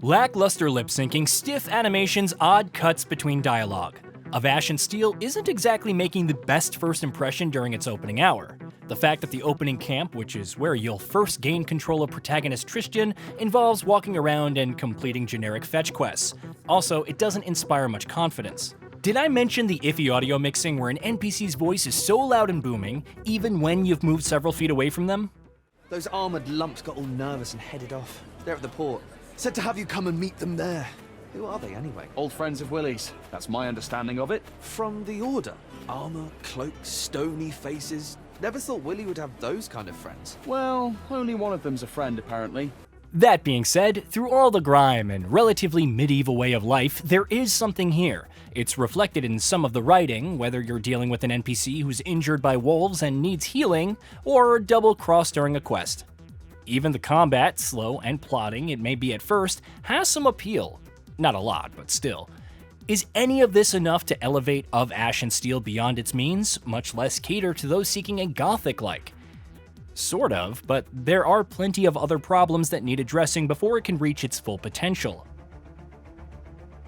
Lackluster lip syncing, stiff animations, odd cuts between dialogue. Of Ashen Steel isn't exactly making the best first impression during its opening hour. The fact that the opening camp, which is where you'll first gain control of protagonist Tristan, involves walking around and completing generic fetch quests. Also, it doesn't inspire much confidence. Did I mention the iffy audio mixing where an NPC's voice is so loud and booming, even when you've moved several feet away from them? Those armored lumps got all nervous and headed off. They're at the port. Said to have you come and meet them there. Who are they anyway? Old friends of Willie's. That's my understanding of it. From the Order. Armor, cloak, stony faces. Never thought Willie would have those kind of friends. Well, only one of them's a friend, apparently. That being said, through all the grime and relatively medieval way of life, there is something here. It's reflected in some of the writing, whether you're dealing with an NPC who's injured by wolves and needs healing, or double-crossed during a quest. Even the combat, slow and plodding it may be at first, has some appeal. Not a lot, but still. Is any of this enough to elevate Of Ashen Steel beyond its means, much less cater to those seeking a Gothic-like? Sort of, but there are plenty of other problems that need addressing before it can reach its full potential.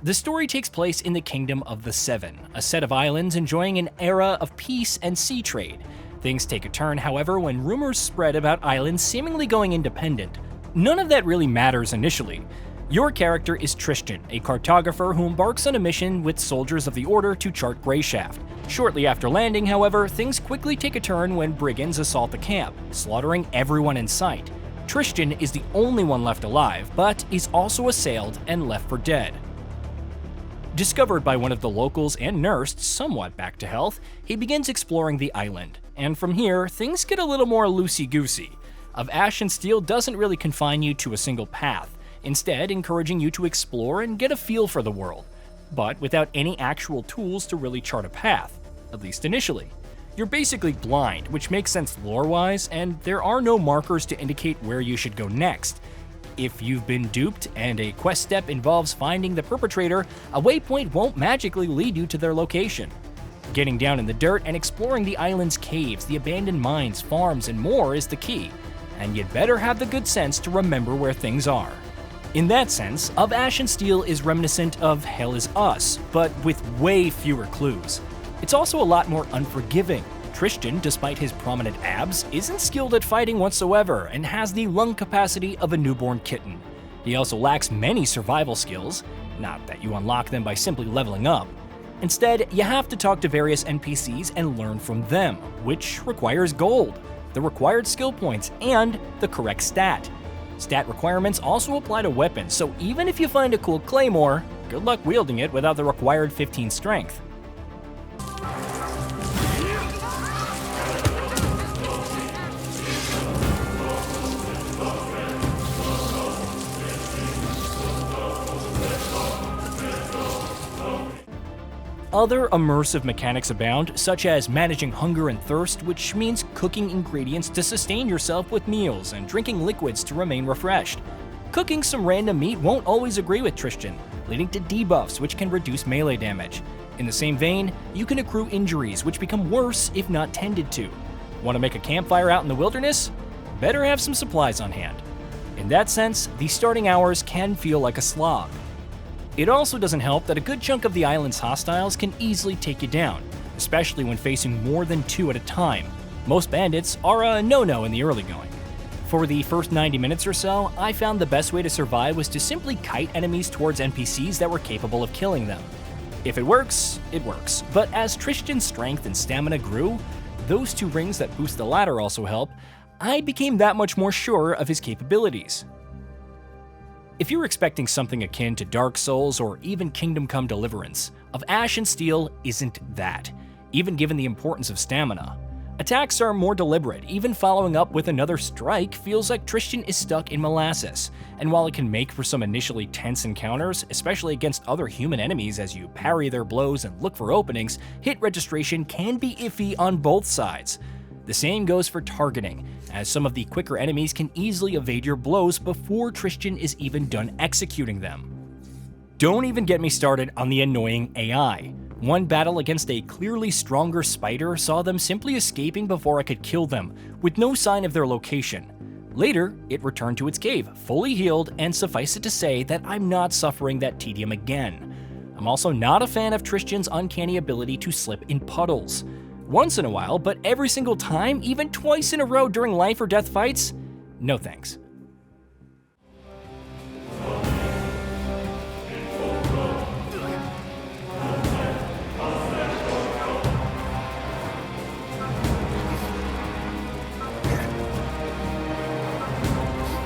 The story takes place in the Kingdom of the Seven, a set of islands enjoying an era of peace and sea trade. Things take a turn, however, when rumors spread about islands seemingly going independent. None of that really matters initially. Your character is Tristan, a cartographer who embarks on a mission with soldiers of the Order to chart Greyshaft. Shortly after landing, however, things quickly take a turn when brigands assault the camp, slaughtering everyone in sight. Tristan is the only one left alive, but is also assailed and left for dead. Discovered by one of the locals and nursed somewhat back to health, he begins exploring the island, and from here, things get a little more loosey-goosey. Of Ashen Steel doesn't really confine you to a single path, instead encouraging you to explore and get a feel for the world, but without any actual tools to really chart a path, at least initially. You're basically blind, which makes sense lore-wise, and there are no markers to indicate where you should go next. If you've been duped and a quest step involves finding the perpetrator, a waypoint won't magically lead you to their location. Getting down in the dirt and exploring the island's caves, the abandoned mines, farms, and more is the key, and you'd better have the good sense to remember where things are. In that sense, Of Ashen Steel is reminiscent of Hell Is Us, but with way fewer clues. It's also a lot more unforgiving. Tristan, despite his prominent abs, isn't skilled at fighting whatsoever and has the lung capacity of a newborn kitten. He also lacks many survival skills, not that you unlock them by simply leveling up. Instead, you have to talk to various NPCs and learn from them, which requires gold, the required skill points, and the correct stat. Stat requirements also apply to weapons, so even if you find a cool claymore, good luck wielding it without the required 15 strength. Other immersive mechanics abound, such as managing hunger and thirst, which means cooking ingredients to sustain yourself with meals and drinking liquids to remain refreshed. Cooking some random meat won't always agree with Tristan, leading to debuffs which can reduce melee damage. In the same vein, you can accrue injuries which become worse if not tended to. Want to make a campfire out in the wilderness? Better have some supplies on hand. In that sense, the starting hours can feel like a slog. It also doesn't help that a good chunk of the island's hostiles can easily take you down, especially when facing more than two at a time. Most bandits are a no-no in the early going. For the first 90 minutes or so, I found the best way to survive was to simply kite enemies towards NPCs that were capable of killing them. If it works, it works, but as Tristan's strength and stamina grew, those two rings that boost the latter also help, I became that much more sure of his capabilities. If you're expecting something akin to Dark Souls or even Kingdom Come Deliverance, Of Ashen Steel isn't that, even given the importance of stamina. Attacks are more deliberate, even following up with another strike feels like Tristan is stuck in molasses, and while it can make for some initially tense encounters, especially against other human enemies as you parry their blows and look for openings, hit registration can be iffy on both sides. The same goes for targeting, as some of the quicker enemies can easily evade your blows before Tristan is even done executing them. Don't even get me started on the annoying AI. One battle against a clearly stronger spider saw them simply escaping before I could kill them, with no sign of their location. Later, it returned to its cave, fully healed, and suffice it to say that I'm not suffering that tedium again. I'm also not a fan of Tristan's uncanny ability to slip in puddles. Once in a while, but every single time, even twice in a row during life or death fights? No thanks.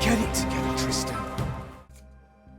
Get it together, Tristan.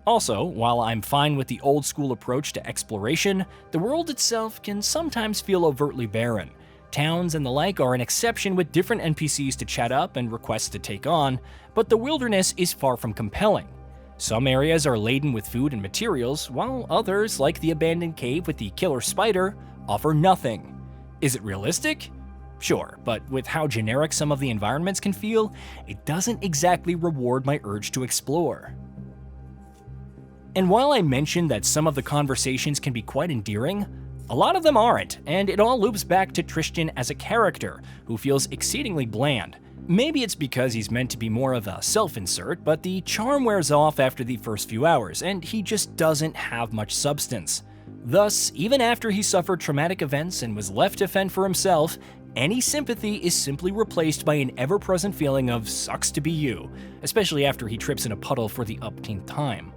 Also, while I'm fine with the old school approach to exploration, the world itself can sometimes feel overtly barren. Towns and the like are an exception with different NPCs to chat up and requests to take on, but the wilderness is far from compelling. Some areas are laden with food and materials, while others, like the abandoned cave with the killer spider, offer nothing. Is it realistic? Sure, but with how generic some of the environments can feel, it doesn't exactly reward my urge to explore. And while I mentioned that some of the conversations can be quite endearing, a lot of them aren't, and it all loops back to Tristan as a character, who feels exceedingly bland. Maybe it's because he's meant to be more of a self-insert, but the charm wears off after the first few hours, and he just doesn't have much substance. Thus, even after he suffered traumatic events and was left to fend for himself, any sympathy is simply replaced by an ever-present feeling of sucks to be you, especially after he trips in a puddle for the umpteenth time.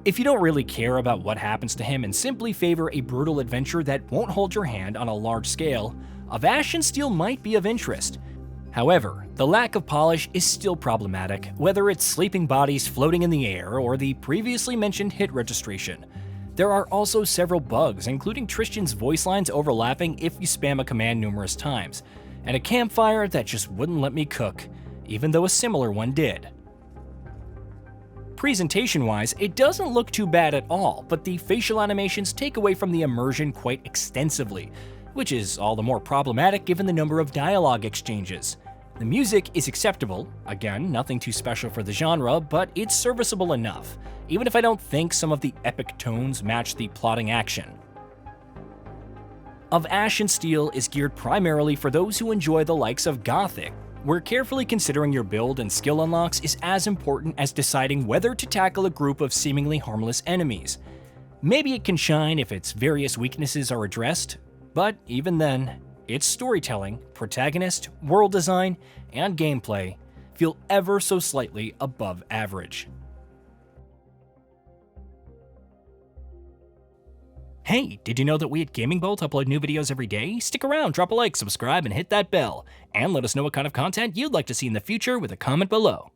If you don't really care about what happens to him and simply favor a brutal adventure that won't hold your hand on a large scale, Of Ash and Steel might be of interest. However, the lack of polish is still problematic, whether it's sleeping bodies floating in the air or the previously mentioned hit registration. There are also several bugs, including Tristan's voice lines overlapping if you spam a command numerous times, and a campfire that just wouldn't let me cook, even though a similar one did. Presentation-wise, it doesn't look too bad at all, but the facial animations take away from the immersion quite extensively, which is all the more problematic given the number of dialogue exchanges. The music is acceptable, again, nothing too special for the genre, but it's serviceable enough, even if I don't think some of the epic tones match the plotting action. Of Ash and Steel is geared primarily for those who enjoy the likes of Gothic, where carefully considering your build and skill unlocks is as important as deciding whether to tackle a group of seemingly harmless enemies. Maybe it can shine if its various weaknesses are addressed, but even then, its storytelling, protagonist, world design, and gameplay feel ever so slightly above average. Hey, did you know that we at Gaming Bolt upload new videos every day? Stick around, drop a like, subscribe, and hit that bell. And let us know what kind of content you'd like to see in the future with a comment below.